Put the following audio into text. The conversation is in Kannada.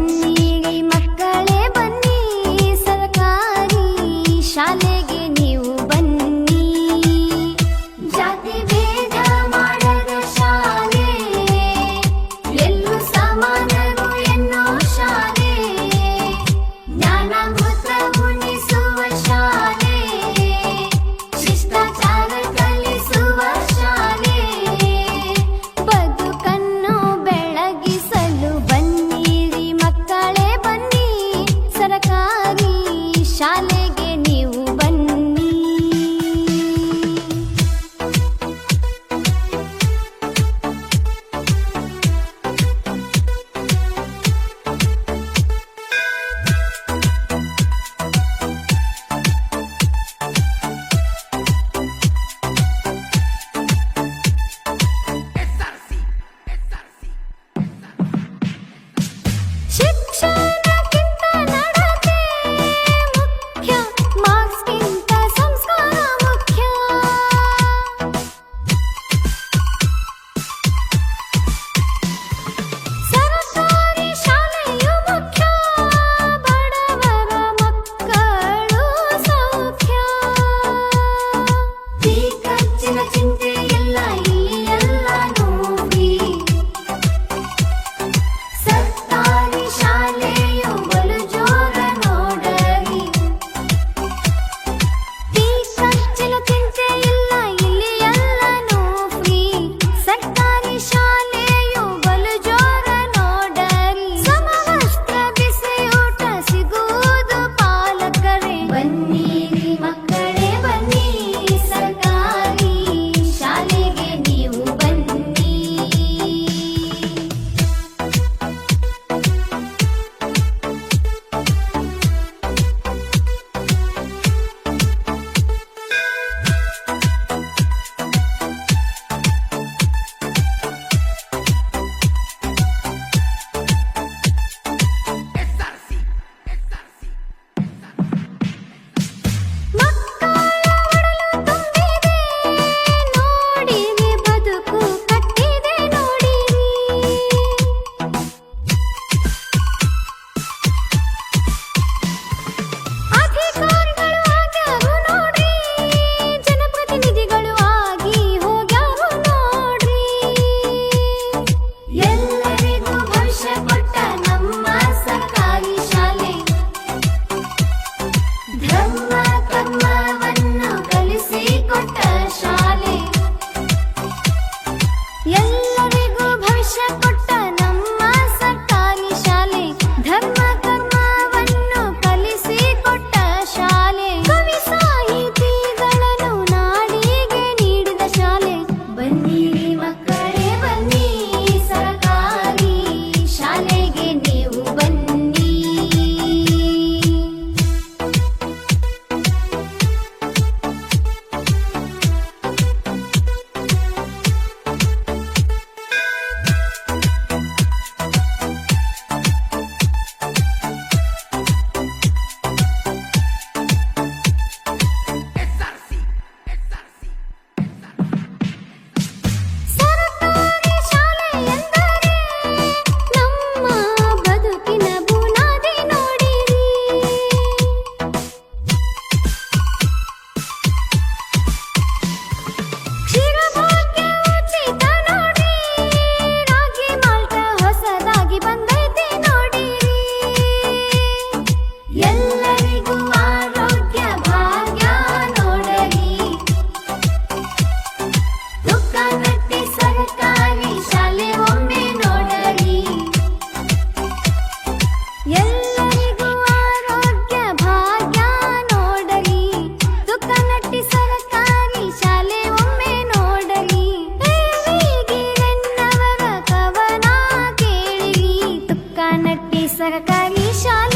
ಬನ್ನಿರಿ ಮಕ್ಕಳೇ ಬನ್ನಿ, ಸರ್ಕಾರಿ ಶಾಲೆಗೆ ನೀವು ಬನ್ನಿ. ಜಾತಿ ಭೇದ ಮಾಡದ ಶಾಲೆ, ಎಲ್ಲೂ ಸಮಾನರು ಎನ್ನೋ ಶಾಲೆ, ಜ್ಞಾನಾಮೃತ ಉಣಿಸುವ ಶಾಲೆ, ಶಿಷ್ಟಾಚಾರ ಕಲಿಸುವ ಶಾಲೆ, ಬದುಕನ್ನು ಬೆಳಗಿಸಲು ಬನ್ನಿರಿ ಮಕ್ಕಳೇ ಬನ್ನಿ, ಸರ್ಕಾರಿ ಶಾಲೆಗೆ ನೀವು ಬನ್ನಿ. ಶಿಕ್ಷಣಕ್ಕಿಂತ ನಡತೆ ಮುಖ್ಯ, ಮಾರ್ಕ್ಸ್ಗಿಂತ ಸಂಸ್ಕಾರ ಮುಖ್ಯ. ಸರ್ಕಾರಿ ಶಾಲೆಯು ಮುಖ್ಯ, ಬಡವರ ಮಕ್ಕಳು ಸೌಖ್ಯ. ಈ ಖರ್ಚಿನ ಚಿಂತೆ ಇಲ್ಲ, ಇಲ್ಲಿ ಎಲ್ಲನೂ ಫ್ರೀ. ಸರ್ಕಾರಿ ಶಾಲೆಯು ಬಲು ಜೋರ ನೋಡರಿ. ಈ ಖರ್ಚಿನ ಚಿಂತೆ ಇಲ್ಲ, ಇಲ್ಲಿ ಎಲ್ಲನೂ ಫ್ರೀ. ಸರ್ಕಾರಿ ಶಾಲೆಯು ಬಲು ಜೋರ ನೋಡರಿ. ಸಮವಸ್ತ್ರ ಬಿಸಿ ಊಟ ಸಿಗುವುದು ಪಾಲಕರೇ. ಬನ್ನಿರಿ ಮಕ್ಕಳೇ ಬನ್ನಿ, ಸರ್ಕಾರಿ ಶಾಲೆಗೆ ನೀವು ಬನ್ನಿ. ಮಕ್ಕಳ ಒಡಲು ತುಂಬಿದೆ ನೋಡಿರಿ, ಬದುಕು ಕಟ್ಟಿದೆ ನೋಡಿರಿ. ಅಧಿಕಾರಿಗಳು ಆಗ್ಯಾರು ನೋಡ್ರಿ, ಜನಪ್ರತಿನಿಧಿಗಳು ಆಗಿ ಹೋಗ್ಯಾರು ನೋಡ್ರಿ. ಎಲ್ಲರಿಗೂ ಭವಿಷ್ಯ ಕೊಟ್ಟ ನಮ್ಮ ಸರ್ಕಾರಿ ಶಾಲೆ, ಧರ್ಮ ಕರ್ಮವನ್ನು ಕಲಿಸಿಕೊಟ್ಟ ಶಾಲೆ. ಎಲ್ಲರಿಗೂ ಭವಿಷ್ಯ ಕೊಟ್ಟ ನಮ್ಮ ಸರ್ಕಾರಿ ಶಾಲೆ, ಧರ್ಮ ಕರ್ಮವನ್ನು ಕಲಿಸಿಕೊಟ್ಟ ಶಾಲೆ. ಕವಿ ಸಾಹಿತಿಗಳನ್ನು ನಾಡಿಗೆ ನೀಡಿದ ಶಾಲೆ. ಬನ್ನಿರಿ ಮಕ್ಕಳೇ ಬನ್ನಿ, ಸರ್ಕಾರಿ ಶಾಲೆಗೆ ನೀವು ಬನ್ನಿ. ಸರ್ಕಾರಿ ಶಾಲೆ ಎಂದರೆ ನಮ್ಮ ಬದುಕಿನ ಬುನಾದಿ ನೋಡಿರಿ. ಕ್ಷೀರಭಾಗ್ಯ ಉಚಿತ ನೋಡ್ರಿ, ರಾಗಿ ಮಾಲ್ಟ ಹೊಸದಾಗಿ ಬಂದೈತೆ ನೋಡಿರಿ. ಎಲ್ಲರಿಗೂ ಆರೋಗ್ಯ ಭಾಗ್ಯ ನೋಡರಿ. ತುಕ್ಕನಟ್ಟಿ ಸರ್ಕಾರಿ ಶಾಲೆ ಒಮ್ಮೆ ನೋಡರಿ. ಎಲ್ಲರಿಗೂ ಆರೋಗ್ಯ ಭಾಗ್ಯ ನೋಡರಿ. ತುಕ್ಕನಟ್ಟಿ ಸರ್ಕಾರಿ ಶಾಲೆ ಒಮ್ಮೆ ನೋಡರಿ. ಗಿರಣ್ಣವರ ಕವನ ಕೇಳಿರಿ, ತುಕ್ಕನಟ್ಟಿ ಸರ್ಕಾರಿ ಶಾಲೆ